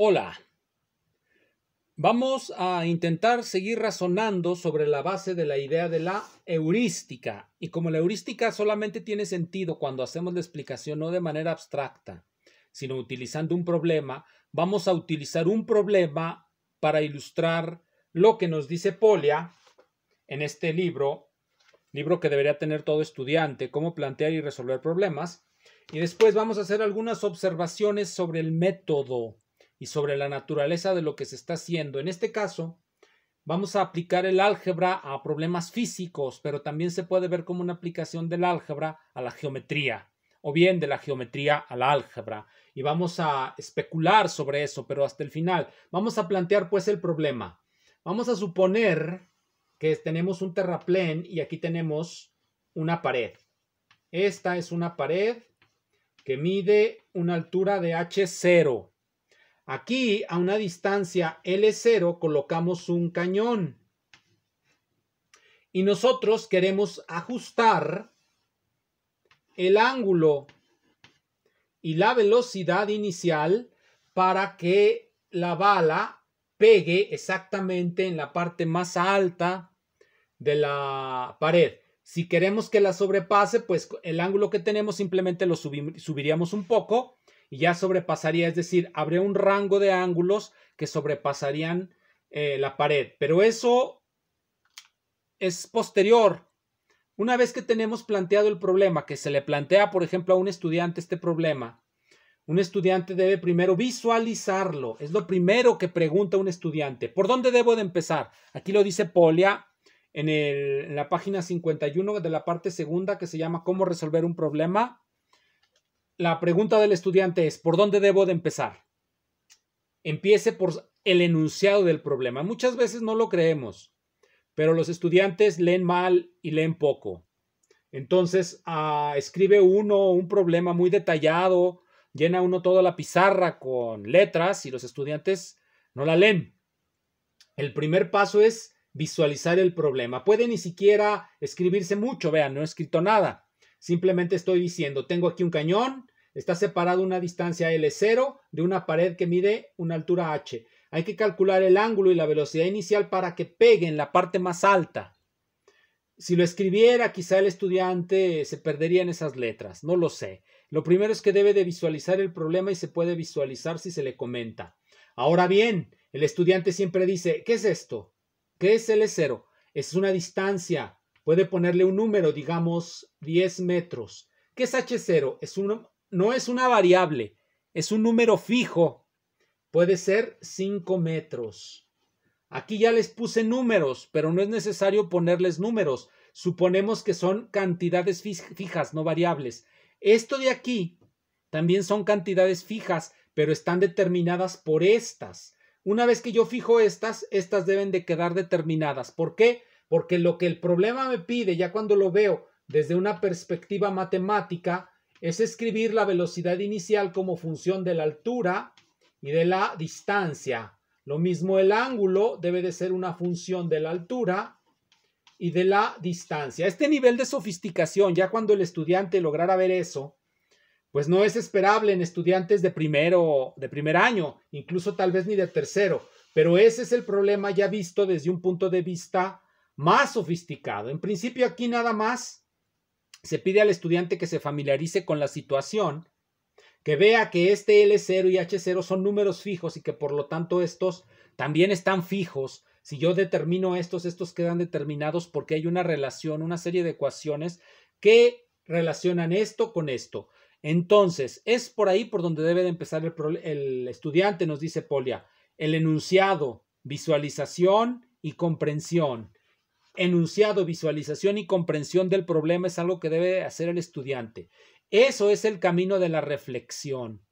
Hola, vamos a intentar seguir razonando sobre la base de la idea de la heurística. Y como la heurística solamente tiene sentido cuando hacemos la explicación no de manera abstracta, sino utilizando un problema, vamos a utilizar un problema para ilustrar lo que nos dice Polya en este libro que debería tener todo estudiante, cómo plantear y resolver problemas. Y después vamos a hacer algunas observaciones sobre el método y sobre la naturaleza de lo que se está haciendo. En este caso, vamos a aplicar el álgebra a problemas físicos, pero también se puede ver como una aplicación del álgebra a la geometría, o bien de la geometría a la álgebra. Y vamos a especular sobre eso, pero hasta el final. Vamos a plantear pues el problema. Vamos a suponer que tenemos un terraplén y aquí tenemos una pared. Esta es una pared que mide una altura de h0. Aquí, a una distancia L0, colocamos un cañón. Y nosotros queremos ajustar el ángulo y la velocidad inicial para que la bala pegue exactamente en la parte más alta de la pared. Si queremos que la sobrepase, pues el ángulo que tenemos simplemente lo subiríamos un poco y ya sobrepasaría, es decir, habría un rango de ángulos que sobrepasarían la pared. Pero eso es posterior. Una vez que tenemos planteado el problema, que se le plantea, por ejemplo, a un estudiante este problema, un estudiante debe primero visualizarlo. Es lo primero que pregunta un estudiante. ¿Por dónde debo de empezar? Aquí lo dice Polya en la página 51 de la parte segunda, que se llama ¿Cómo resolver un problema? La pregunta del estudiante es ¿por dónde debo de empezar? Empiece por el enunciado del problema. Muchas veces no lo creemos, pero los estudiantes leen mal y leen poco. Entonces escribe uno un problema muy detallado, llena uno toda la pizarra con letras y los estudiantes no la leen. El primer paso es visualizar el problema. Puede ni siquiera escribirse mucho, vean, no he escrito nada. Simplemente estoy diciendo, tengo aquí un cañón, está separado una distancia L0 de una pared que mide una altura h. Hay que calcular el ángulo y la velocidad inicial para que pegue en la parte más alta. Si lo escribiera, quizá el estudiante se perdería en esas letras, no lo sé. Lo primero es que debe de visualizar el problema y se puede visualizar si se le comenta. Ahora bien, el estudiante siempre dice, ¿qué es esto? ¿Qué es L0? Es una distancia. Puede ponerle un número, digamos 10 metros. ¿Qué es H0? No es una variable, es un número fijo. Puede ser 5 metros. Aquí ya les puse números, pero no es necesario ponerles números. Suponemos que son cantidades fijas, no variables. Esto de aquí también son cantidades fijas, pero están determinadas por estas. Una vez que yo fijo estas deben de quedar determinadas. ¿Por qué? Porque lo que el problema me pide, ya cuando lo veo desde una perspectiva matemática, es escribir la velocidad inicial como función de la altura y de la distancia. Lo mismo el ángulo debe de ser una función de la altura y de la distancia. Este nivel de sofisticación, ya cuando el estudiante lograra ver eso, pues no es esperable en estudiantes de primer año, incluso tal vez ni de tercero, pero ese es el problema ya visto desde un punto de vista más sofisticado. En principio aquí nada más se pide al estudiante que se familiarice con la situación, que vea que este L0 y H0 son números fijos y que por lo tanto estos también están fijos. Si yo determino estos quedan determinados porque hay una relación, una serie de ecuaciones que relacionan esto con esto. Entonces, es por ahí por donde debe de empezar el estudiante, nos dice Polya. El enunciado, visualización y comprensión. Enunciado, visualización y comprensión del problema es algo que debe hacer el estudiante. Eso es el camino de la reflexión.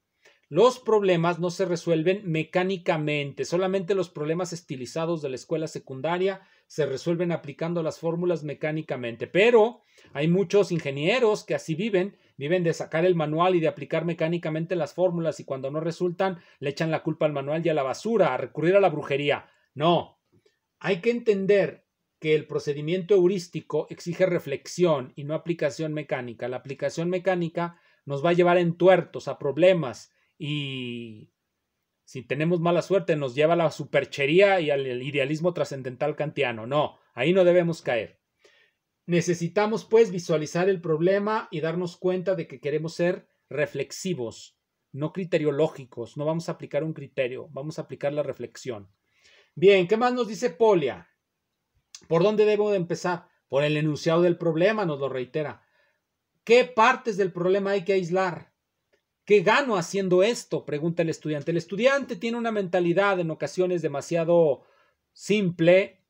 Los problemas no se resuelven mecánicamente, solamente los problemas estilizados de la escuela secundaria se resuelven aplicando las fórmulas mecánicamente, pero hay muchos ingenieros que así viven de sacar el manual y de aplicar mecánicamente las fórmulas y cuando no resultan le echan la culpa al manual y a la basura, a recurrir a la brujería. No, hay que entender que el procedimiento heurístico exige reflexión y no aplicación mecánica. La aplicación mecánica nos va a llevar en tuertos a problemas y Si tenemos mala suerte, nos lleva a la superchería y al idealismo trascendental kantiano. No, ahí no debemos caer. Necesitamos, pues, visualizar el problema y darnos cuenta de que queremos ser reflexivos, no criteriológicos. No vamos a aplicar un criterio, vamos a aplicar la reflexión. Bien, ¿qué más nos dice Polya? ¿Por dónde debo de empezar? Por el enunciado del problema, nos lo reitera. ¿Qué partes del problema hay que aislar? ¿Qué gano haciendo esto? Pregunta el estudiante. El estudiante tiene una mentalidad en ocasiones demasiado simple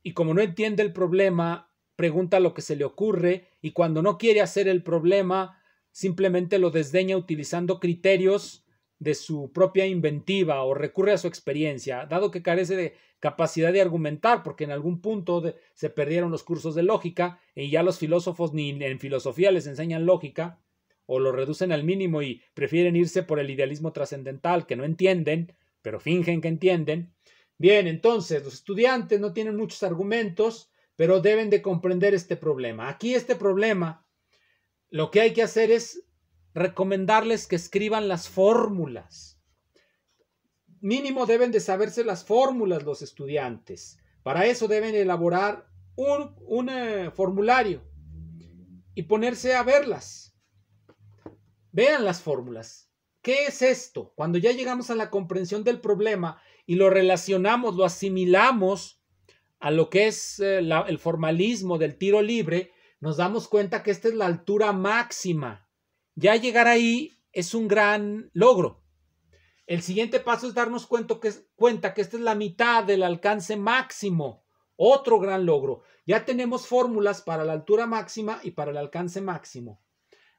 y como no entiende el problema, pregunta lo que se le ocurre y cuando no quiere hacer el problema, simplemente lo desdeña utilizando criterios de su propia inventiva o recurre a su experiencia, dado que carece de capacidad de argumentar, porque en algún punto se perdieron los cursos de lógica y ya los filósofos ni en filosofía les enseñan lógica, o lo reducen al mínimo y prefieren irse por el idealismo trascendental, que no entienden, pero fingen que entienden. Bien, entonces, los estudiantes no tienen muchos argumentos, pero deben de comprender este problema. Aquí este problema, lo que hay que hacer es recomendarles que escriban las fórmulas. Mínimo deben de saberse las fórmulas los estudiantes. Para eso deben elaborar un formulario y ponerse a verlas. Vean las fórmulas. ¿Qué es esto? Cuando ya llegamos a la comprensión del problema y lo relacionamos, lo asimilamos a lo que es el formalismo del tiro libre, nos damos cuenta que esta es la altura máxima. Ya llegar ahí es un gran logro. El siguiente paso es darnos cuenta que esta es la mitad del alcance máximo. Otro gran logro. Ya tenemos fórmulas para la altura máxima y para el alcance máximo.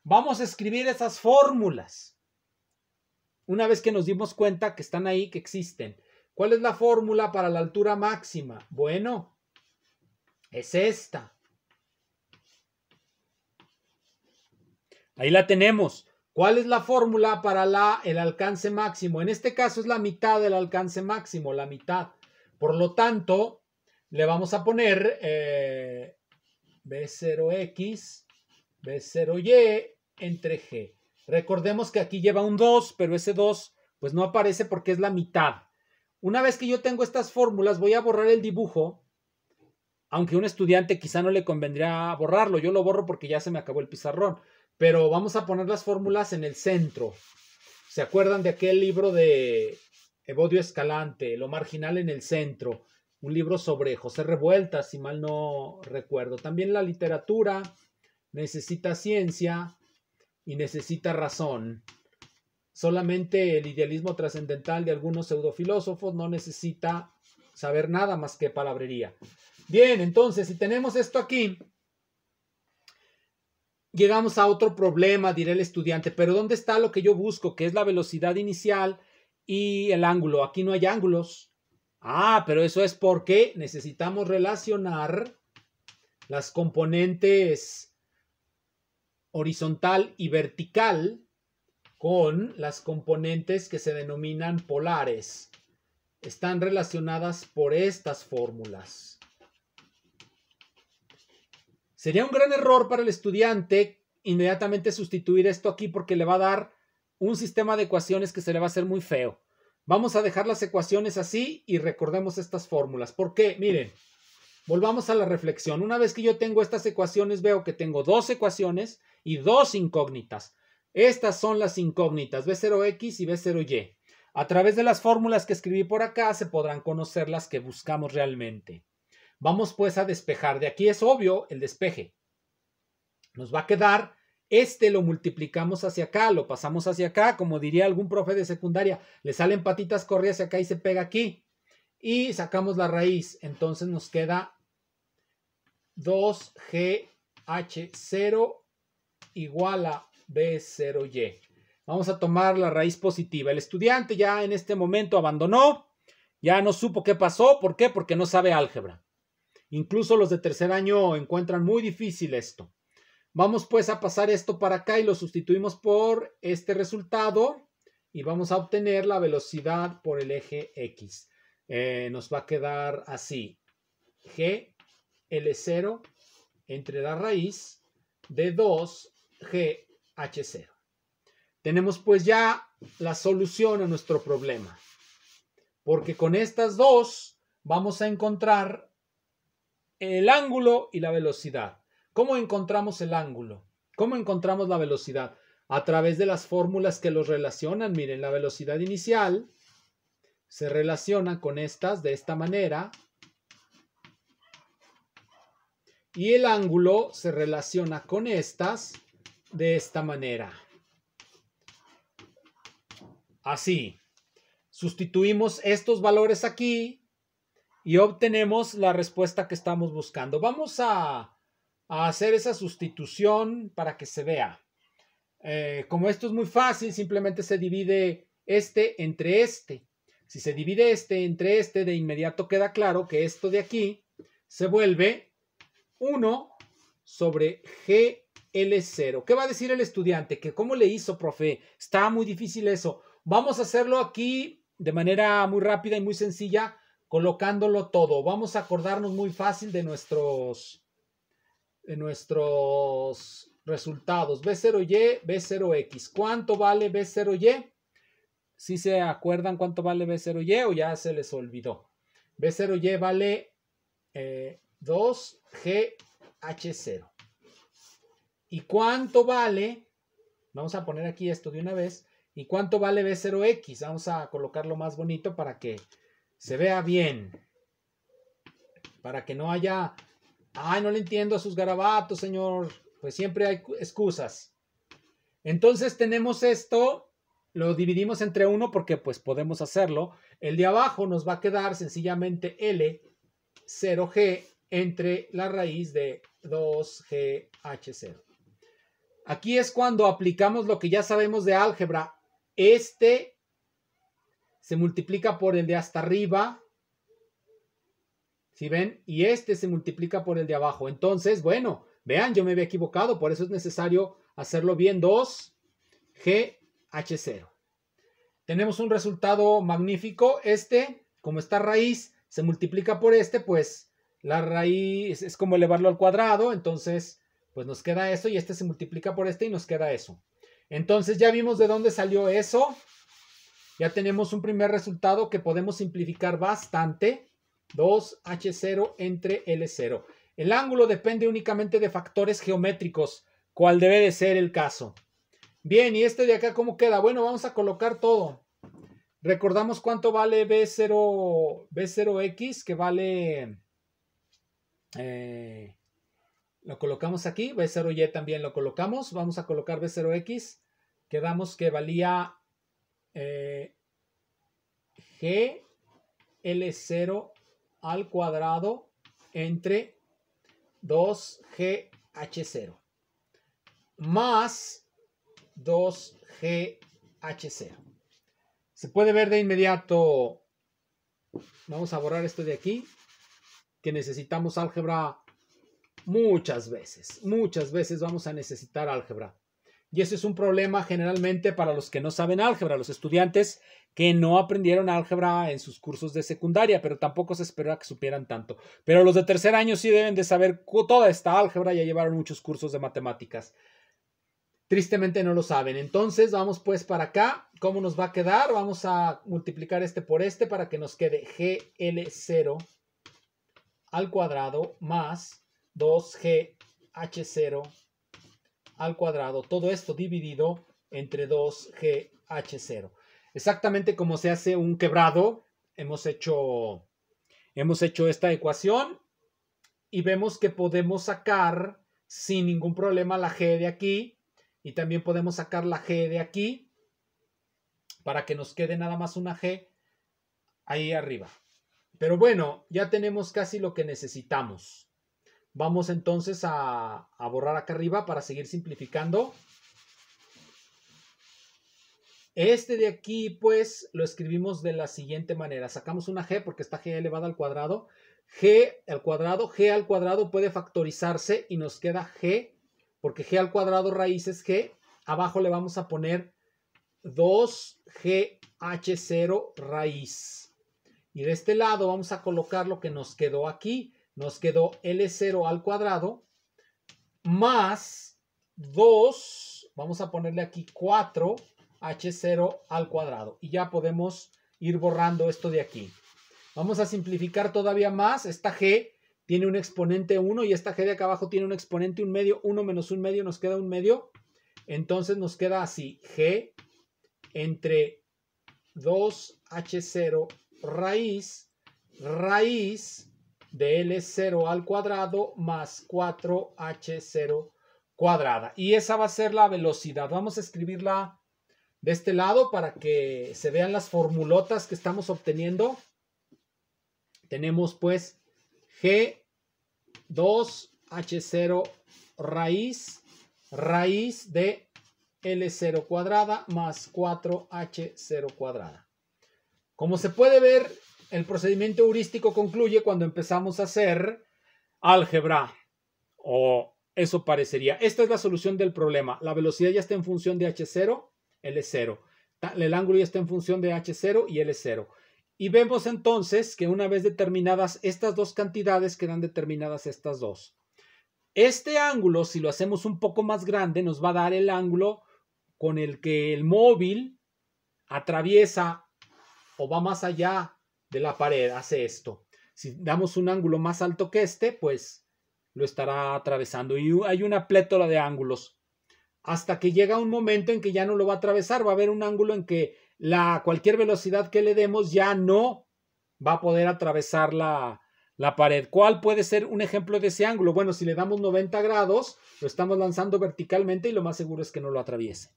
Vamos a escribir esas fórmulas. Una vez que nos dimos cuenta que están ahí, que existen. ¿Cuál es la fórmula para la altura máxima? Bueno, es esta. Ahí la tenemos. ¿Cuál es la fórmula para el alcance máximo? En este caso es la mitad del alcance máximo, la mitad. Por lo tanto, le vamos a poner B0X, B0Y entre G. Recordemos que aquí lleva un 2, pero ese 2 pues no aparece porque es la mitad. Una vez que yo tengo estas fórmulas, voy a borrar el dibujo, aunque a un estudiante quizá no le convendría borrarlo. Yo lo borro porque ya se me acabó el pizarrón. Pero vamos a poner las fórmulas en el centro. ¿Se acuerdan de aquel libro de Evodio Escalante, Lo marginal en el centro? Un libro sobre José Revuelta, si mal no recuerdo. También la literatura necesita ciencia y necesita razón. Solamente el idealismo trascendental de algunos pseudofilósofos no necesita saber nada más que palabrería. Bien, entonces, si tenemos esto aquí, llegamos a otro problema, dirá el estudiante, pero ¿dónde está lo que yo busco? Que es la velocidad inicial y el ángulo. Aquí no hay ángulos. Ah, pero eso es porque necesitamos relacionar las componentes horizontal y vertical con las componentes que se denominan polares. Están relacionadas por estas fórmulas. Sería un gran error para el estudiante inmediatamente sustituir esto aquí porque le va a dar un sistema de ecuaciones que se le va a hacer muy feo. Vamos a dejar las ecuaciones así y recordemos estas fórmulas. ¿Por qué? Miren, volvamos a la reflexión. Una vez que yo tengo estas ecuaciones, veo que tengo dos ecuaciones y dos incógnitas. Estas son las incógnitas, B0X y B0Y. A través de las fórmulas que escribí por acá se podrán conocer las que buscamos realmente. Vamos pues a despejar. De aquí es obvio el despeje. Nos va a quedar, lo multiplicamos hacia acá, lo pasamos hacia acá, como diría algún profe de secundaria, le salen patitas, corre hacia acá y se pega aquí. Y sacamos la raíz. Entonces nos queda 2GH0 igual a B0Y. Vamos a tomar la raíz positiva. El estudiante ya en este momento abandonó, ya no supo qué pasó. ¿Por qué? Porque no sabe álgebra. Incluso los de tercer año encuentran muy difícil esto. Vamos pues a pasar esto para acá y lo sustituimos por este resultado y vamos a obtener la velocidad por el eje X. Nos va a quedar así. G L0 entre la raíz de 2GH0. Tenemos pues ya la solución a nuestro problema. porque con estas dos vamos a encontrar el ángulo y la velocidad. ¿Cómo encontramos el ángulo? ¿Cómo encontramos la velocidad? A través de las fórmulas que los relacionan. Miren, la velocidad inicial se relaciona con estas de esta manera. Y el ángulo se relaciona con estas de esta manera. Así. Sustituimos estos valores aquí y obtenemos la respuesta que estamos buscando. Vamos a hacer esa sustitución para que se vea. Como esto es muy fácil, simplemente se divide este entre este. Si se divide este entre este, de inmediato queda claro que esto de aquí se vuelve 1 sobre GL0. ¿Qué va a decir el estudiante? ¿Que cómo le hizo, profe? Está muy difícil eso. Vamos a hacerlo aquí de manera muy rápida y muy sencilla, colocándolo todo. Vamos a acordarnos muy fácil de nuestros resultados. B0Y, B0X. ¿Cuánto vale B0Y? ¿Sí se acuerdan cuánto vale B0Y o ya se les olvidó? B0Y vale 2GH0. ¿Y cuánto vale? Vamos a poner aquí esto de una vez. ¿Y cuánto vale B0X? Vamos a colocarlo más bonito para que se vea bien. Para que no haya... Ay, no le entiendo a sus garabatos, señor. Pues siempre hay excusas. Entonces tenemos esto. Lo dividimos entre 1 porque pues podemos hacerlo. El de abajo nos va a quedar sencillamente L0G entre la raíz de 2GH0. Aquí es cuando aplicamos lo que ya sabemos de álgebra. Este se multiplica por el de hasta arriba. ¿Sí ven? Y este se multiplica por el de abajo. Entonces, bueno, vean, yo me había equivocado. Por eso es necesario hacerlo bien. 2GH0. Tenemos un resultado magnífico. Este, como esta raíz se multiplica por este, pues la raíz es como elevarlo al cuadrado. Entonces, pues nos queda eso y este se multiplica por este y nos queda eso. Entonces ya vimos de dónde salió eso. Ya tenemos un primer resultado que podemos simplificar bastante. 2H0 entre L0. El ángulo depende únicamente de factores geométricos, cual debe de ser el caso. Bien, ¿y este de acá cómo queda? Bueno, vamos a colocar todo. Recordamos cuánto vale B0X, que vale... lo colocamos aquí, B0Y también lo colocamos. Vamos a colocar B0X. Quedamos que valía GL0 al cuadrado entre 2GH0 más 2GH0. Se puede ver de inmediato. Vamos a borrar esto de aquí, que necesitamos álgebra muchas veces. Muchas veces vamos a necesitar álgebra. Y eso es un problema generalmente para los que no saben álgebra, los estudiantes que no aprendieron álgebra en sus cursos de secundaria, pero tampoco se espera que supieran tanto. Pero los de tercer año sí deben de saber toda esta álgebra, ya llevaron muchos cursos de matemáticas. Tristemente no lo saben. Entonces vamos pues para acá. ¿Cómo nos va a quedar? Vamos a multiplicar este por este para que nos quede GL0 al cuadrado más 2GH0 al cuadrado. Todo esto dividido entre 2GH0. Exactamente como se hace un quebrado. Hemos hecho esta ecuación y vemos que podemos sacar sin ningún problema la G de aquí. Y también podemos sacar la G de aquí para que nos quede nada más una G ahí arriba. Pero bueno, ya tenemos casi lo que necesitamos. Vamos entonces a borrar acá arriba para seguir simplificando. Este de aquí, pues, lo escribimos de la siguiente manera. Sacamos una G porque está G elevada al cuadrado. G al cuadrado puede factorizarse y nos queda G, porque G al cuadrado raíz es G. Abajo le vamos a poner 2GH0 raíz. Y de este lado vamos a colocar lo que nos quedó aquí. Nos quedó L0 al cuadrado más 2, vamos a ponerle aquí 4H0 al cuadrado. Y ya podemos ir borrando esto de aquí. Vamos a simplificar todavía más. Esta g tiene un exponente 1 y esta g de acá abajo tiene un exponente 1 medio. 1 menos 1 medio nos queda 1 medio. Entonces nos queda así. G entre 2h0 raíz de L0 al cuadrado más 4h0 cuadrada. Y esa va a ser la velocidad. Vamos a escribirla de este lado para que se vean las formulotas que estamos obteniendo. Tenemos pues G 2h0 raíz de L0 cuadrada más 4h0 cuadrada. Como se puede ver, el procedimiento heurístico concluye cuando empezamos a hacer álgebra, o eso parecería. Esta es la solución del problema. La velocidad ya está en función de h0, L0. El ángulo ya está en función de h0 y L0. Y vemos entonces que una vez determinadas estas dos cantidades, quedan determinadas estas dos. Este ángulo, si lo hacemos un poco más grande, nos va a dar el ángulo con el que el móvil atraviesa o va más allá de la pared, hace esto. Si damos un ángulo más alto que este, pues lo estará atravesando. Y hay una plétora de ángulos. Hasta que llega un momento en que ya no lo va a atravesar. Va a haber un ángulo en que cualquier velocidad que le demos ya no va a poder atravesar la pared. ¿Cuál puede ser un ejemplo de ese ángulo? Bueno, si le damos 90 grados, lo estamos lanzando verticalmente y lo más seguro es que no lo atraviese.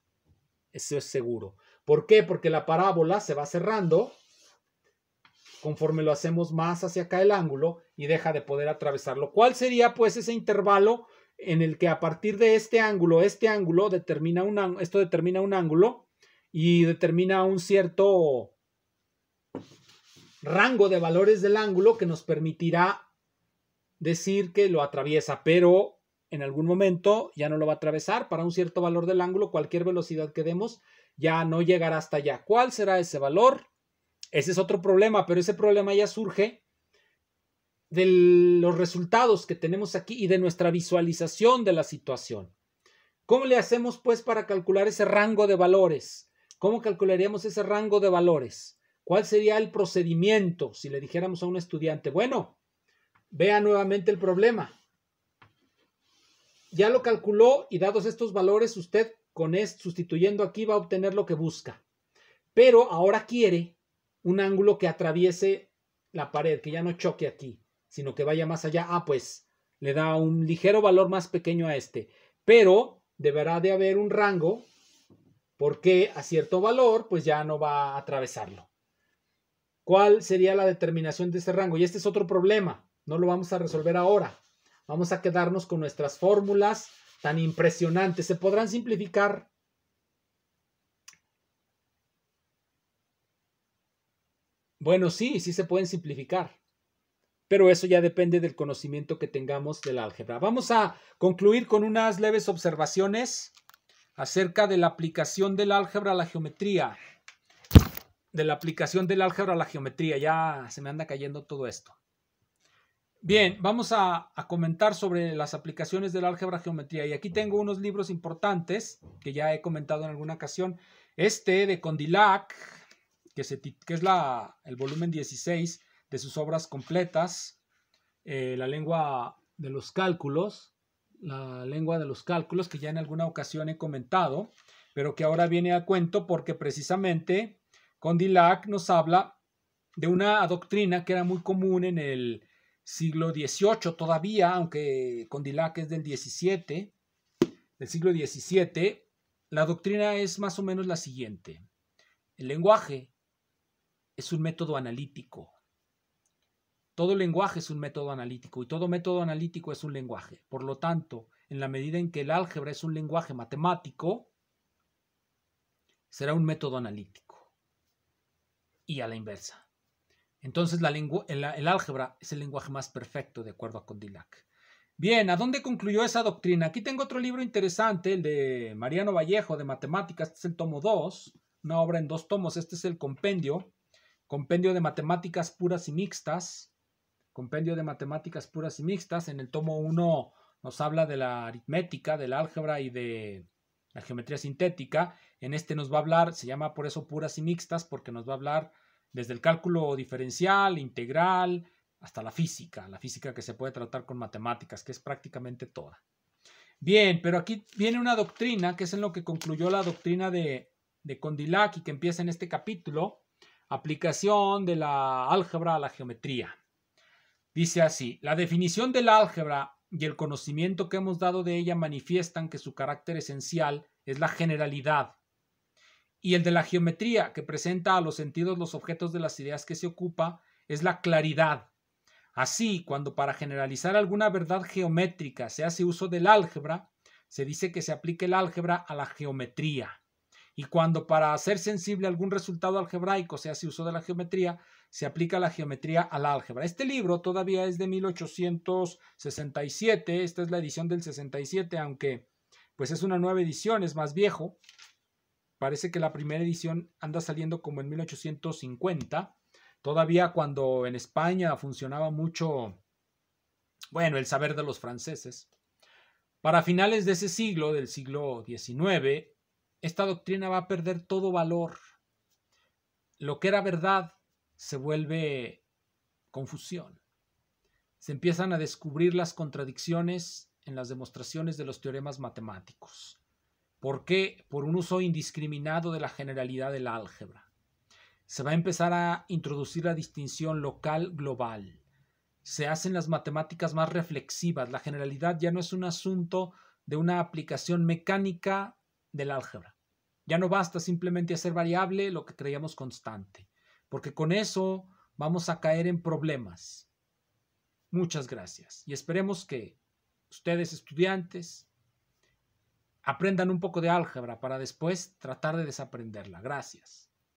Eso es seguro. ¿Por qué? Porque la parábola se va cerrando conforme lo hacemos más hacia acá el ángulo y deja de poder atravesarlo. ¿Cuál sería pues ese intervalo en el que a partir de este ángulo determina esto determina un ángulo y determina un cierto rango de valores del ángulo que nos permitirá decir que lo atraviesa, pero en algún momento ya no lo va a atravesar? Para un cierto valor del ángulo, cualquier velocidad que demos ya no llegará hasta allá. ¿Cuál será ese valor? Ese es otro problema, pero ese problema ya surge de los resultados que tenemos aquí y de nuestra visualización de la situación. ¿Cómo le hacemos pues para calcular ese rango de valores? ¿Cómo calcularíamos ese rango de valores? ¿Cuál sería el procedimiento si le dijéramos a un estudiante? Bueno, vea nuevamente el problema. Ya lo calculó y dados estos valores, usted con esto, sustituyendo aquí, va a obtener lo que busca. Pero ahora quiere un ángulo que atraviese la pared, que ya no choque aquí, sino que vaya más allá. Pues le da un ligero valor más pequeño a este. Pero deberá de haber un rango porque a cierto valor pues ya no va a atravesarlo. ¿Cuál sería la determinación de ese rango? Y este es otro problema. No lo vamos a resolver ahora. Vamos a quedarnos con nuestras fórmulas tan impresionantes. ¿Se podrán simplificar? Bueno, sí se pueden simplificar, pero eso ya depende del conocimiento que tengamos del álgebra. Vamos a concluir con unas leves observaciones acerca de la aplicación del álgebra a la geometría. Ya se me anda cayendo todo esto. Bien, vamos a comentar sobre las aplicaciones del álgebra a geometría. Y aquí tengo unos libros importantes que ya he comentado en alguna ocasión. Este de Condillac, que es el volumen 16 de sus obras completas, la lengua de los cálculos, que ya en alguna ocasión he comentado, pero que ahora viene a cuento porque precisamente Condillac nos habla de una doctrina que era muy común en el siglo XVIII todavía, aunque Condillac es del siglo XVII. La doctrina es más o menos la siguiente: el lenguaje es un método analítico. Todo lenguaje es un método analítico y todo método analítico es un lenguaje. Por lo tanto, en la medida en que el álgebra es un lenguaje matemático, será un método analítico. Y a la inversa. Entonces, el álgebra es el lenguaje más perfecto, de acuerdo a Condillac. Bien, ¿a dónde concluyó esa doctrina? Aquí tengo otro libro interesante, el de Mariano Vallejo, de Matemáticas. Este es el tomo 2, una obra en 2 tomos. Este es el compendio de Matemáticas Puras y Mixtas. En el tomo 1 nos habla de la aritmética, de la álgebra y de la geometría sintética. En este nos va a hablar, se llama por eso Puras y Mixtas, porque nos va a hablar desde el cálculo diferencial, integral, hasta la física que se puede tratar con matemáticas, que es prácticamente toda. Bien, pero aquí viene una doctrina, que es en lo que concluyó la doctrina de Condillac y que empieza en este capítulo, aplicación de la álgebra a la geometría. Dice así: la definición del álgebra y el conocimiento que hemos dado de ella manifiestan que su carácter esencial es la generalidad, y el de la geometría, que presenta a los sentidos los objetos de las ideas que se ocupa, es la claridad. Así, cuando para generalizar alguna verdad geométrica se hace uso del álgebra, se dice que se aplica el álgebra a la geometría. Y cuando para hacer sensible algún resultado algebraico se hace uso de la geometría, se aplica la geometría al álgebra. Este libro todavía es de 1867, esta es la edición del 67, aunque pues es una nueva edición, es más viejo. Parece que la primera edición anda saliendo como en 1850, todavía cuando en España funcionaba mucho, bueno, el saber de los franceses. Para finales de ese siglo, del siglo XIX, esta doctrina va a perder todo valor. Lo que era verdad se vuelve confusión. Se empiezan a descubrir las contradicciones en las demostraciones de los teoremas matemáticos. ¿Por qué? Por un uso indiscriminado de la generalidad del álgebra. Se va a empezar a introducir la distinción local-global. Se hacen las matemáticas más reflexivas. La generalidad ya no es un asunto de una aplicación mecánica del álgebra. Ya no basta simplemente hacer variable lo que creíamos constante, porque con eso vamos a caer en problemas. Muchas gracias y esperemos que ustedes, estudiantes, aprendan un poco de álgebra para después tratar de desaprenderla. Gracias.